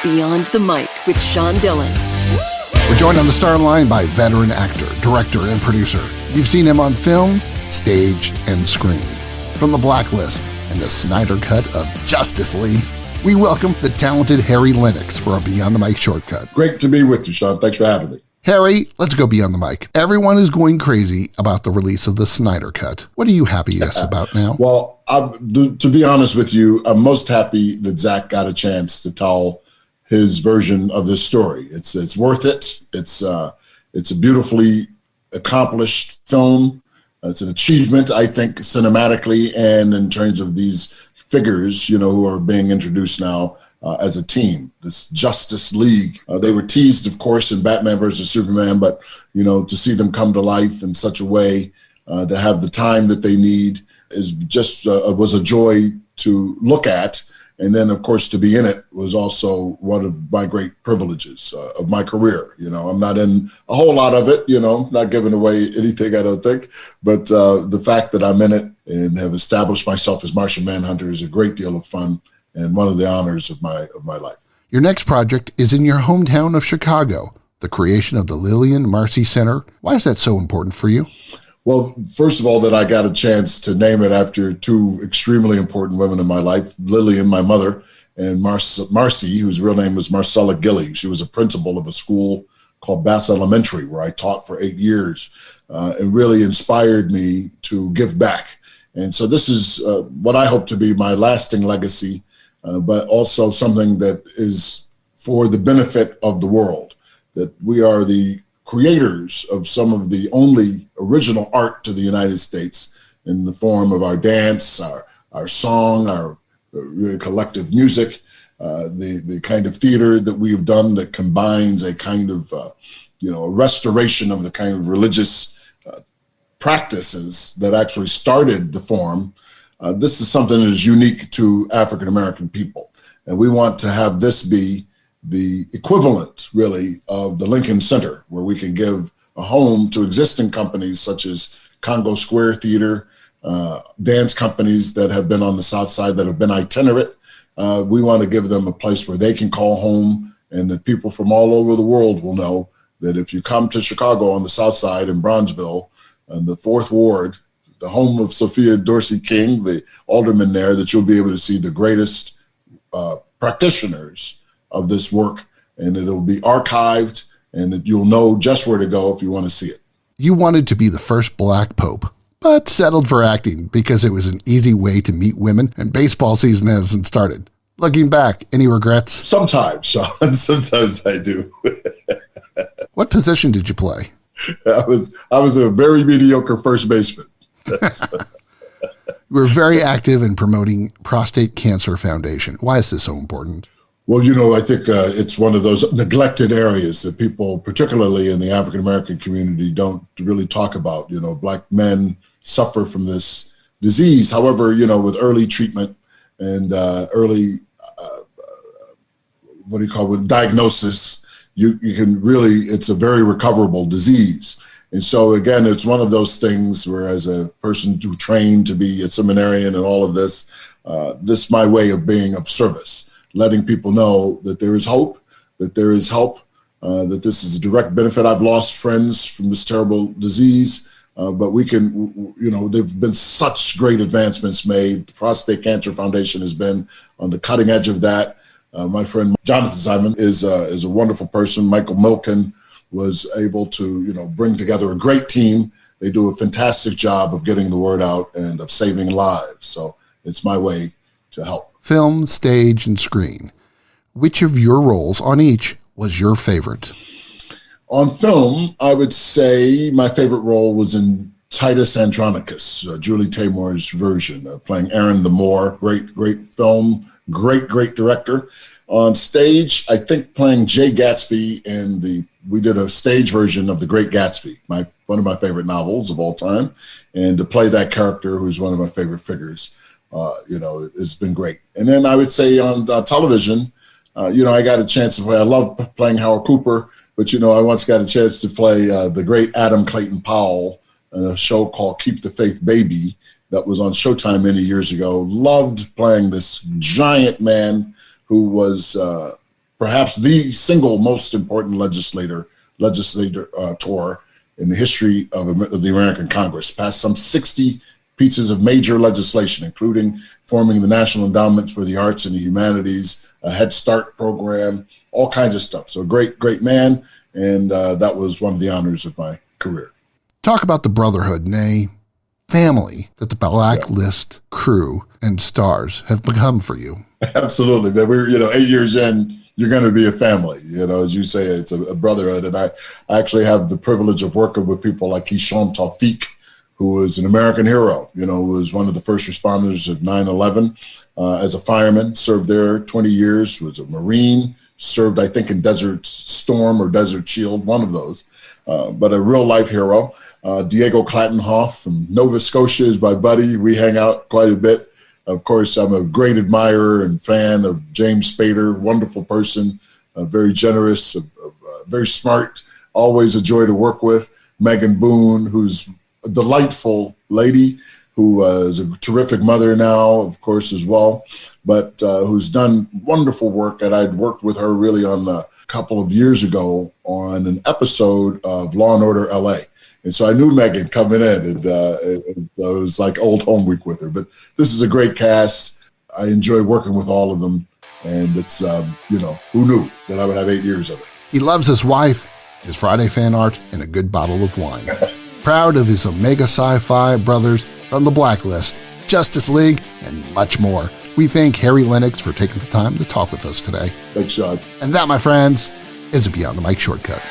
Beyond the Mic with Sean Dillon. We're joined on the star line by veteran actor, director, and producer. You've seen him on film, stage, and screen. From The Blacklist and the Snyder cut of Justice League, we welcome the talented Harry Lennix for a Beyond the Mic shortcut. Great to be with you, Sean. Thanks for having me. Harry, let's go beyond the mic. Everyone is going crazy about the release of the Snyder cut. What are you happiest about now? Well, to be honest with you, I'm most happy that Zach got a chance to tell his version of this story. It's worth it. It's a beautifully accomplished film. It's an achievement, I think, cinematically and in terms of these figures, who are being introduced now as a team, this Justice League. They were teased, of course, in Batman versus Superman, but, to see them come to life in such a way, to have the time that they need is just was a joy to look at. And then, of course, to be in it was also one of my great privileges of my career. I'm not in a whole lot of it, not giving away anything, I don't think. But the fact that I'm in it and have established myself as Martian Manhunter is a great deal of fun and one of the honors of my life. Your next project is in your hometown of Chicago, the creation of the Lillian Marcy Center. Why is that so important for you? Well, first of all, that I got a chance to name it after two extremely important women in my life, Lillian, my mother, and Marcy, whose real name was Marcella Gilly. She was a principal of a school called Bass Elementary, where I taught for 8 years, and really inspired me to give back. And so this is what I hope to be my lasting legacy, but also something that is for the benefit of the world, that we are the creators of some of the only original art to the United States in the form of our dance, our song, our collective music, the kind of theater that we have done that combines a kind of, a restoration of the kind of religious practices that actually started the form. This is something that is unique to African-American people. And we want to have this be the equivalent, really, of the Lincoln Center, where we can give a home to existing companies such as Congo Square Theater, dance companies that have been on the South Side that have been itinerant. We want to give them a place where they can call home, and that people from all over the world will know that if you come to Chicago on the South Side in Bronzeville, and the 4th Ward, the home of Sophia Dorsey King, the alderman there, that you'll be able to see the greatest practitioners of this work, and it'll be archived, and that you'll know just where to go if you want to see it. You wanted to be the first black pope, but settled for acting because it was an easy way to meet women, and baseball season hasn't started. Looking back, any regrets? Sometimes, Sean. Sometimes I do. What position did you play? I was a very mediocre first baseman. You were very active in promoting Prostate Cancer Foundation. Why is this so important? Well, I think it's one of those neglected areas that people, particularly in the African-American community, don't really talk about. Black men suffer from this disease. However, with early treatment and early, diagnosis, you can really, it's a very recoverable disease. And so, again, it's one of those things where, as a person who trained to be a seminarian and all of this, this is my way of being of service, letting people know that there is hope, that there is help, that this is a direct benefit. I've lost friends from this terrible disease, but we can, there've been such great advancements made. The Prostate Cancer Foundation has been on the cutting edge of that. My friend Jonathan Simon is a wonderful person. Michael Milken was able to, bring together a great team. They do a fantastic job of getting the word out and of saving lives. So it's my way to help. Film, stage, and screen. Which of your roles on each was your favorite? On film, I would say my favorite role was in Titus Andronicus, Julie Taymor's version, playing Aaron the Moor. Great film, great director. On stage, I think playing Jay Gatsby we did a stage version of The Great Gatsby, one of my favorite novels of all time. And to play that character, who's one of my favorite figures, it's been great. And then I would say on television, I got a chance to play, I love playing Howard Cooper, but, I once got a chance to play the great Adam Clayton Powell in a show called Keep the Faith Baby that was on Showtime many years ago. Loved playing this giant man who was perhaps the single most important legislator in the history of the American Congress. Passed some 60 pieces of major legislation, including forming the National Endowment for the Arts and the Humanities, a Head Start program, all kinds of stuff. So great man, and that was one of the honors of my career. Talk about the brotherhood, nay, family that the Blacklist crew and stars have become for you. Absolutely. But we're, 8 years in, you're going to be a family. As you say, it's a brotherhood. And I actually have the privilege of working with people like Hisham Tawfiq, who was an American hero, was one of the first responders of 9/11 as a fireman, served there 20 years, was a Marine, served, I think, in Desert Storm or Desert Shield, one of those, but a real life hero. Diego Clattenhoff from Nova Scotia is my buddy. We hang out quite a bit. Of course, I'm a great admirer and fan of James Spader, wonderful person, very generous, very smart, always a joy to work with. Megan Boone, who's a delightful lady, who is a terrific mother now, of course, as well, but who's done wonderful work. And I'd worked with her really on a couple of years ago on an episode of Law & Order LA. And so I knew Megan coming in, and it was like old home week with her. But this is a great cast. I enjoy working with all of them. And it's, who knew that I would have 8 years of it? He loves his wife, his Friday fan art, and a good bottle of wine. Proud of his Omega Sci-Fi brothers from the Blacklist, Justice League, and much more. We thank Harry Lennix for taking the time to talk with us today. Thanks, Sean. And that, my friends, is a Beyond the Mic shortcut.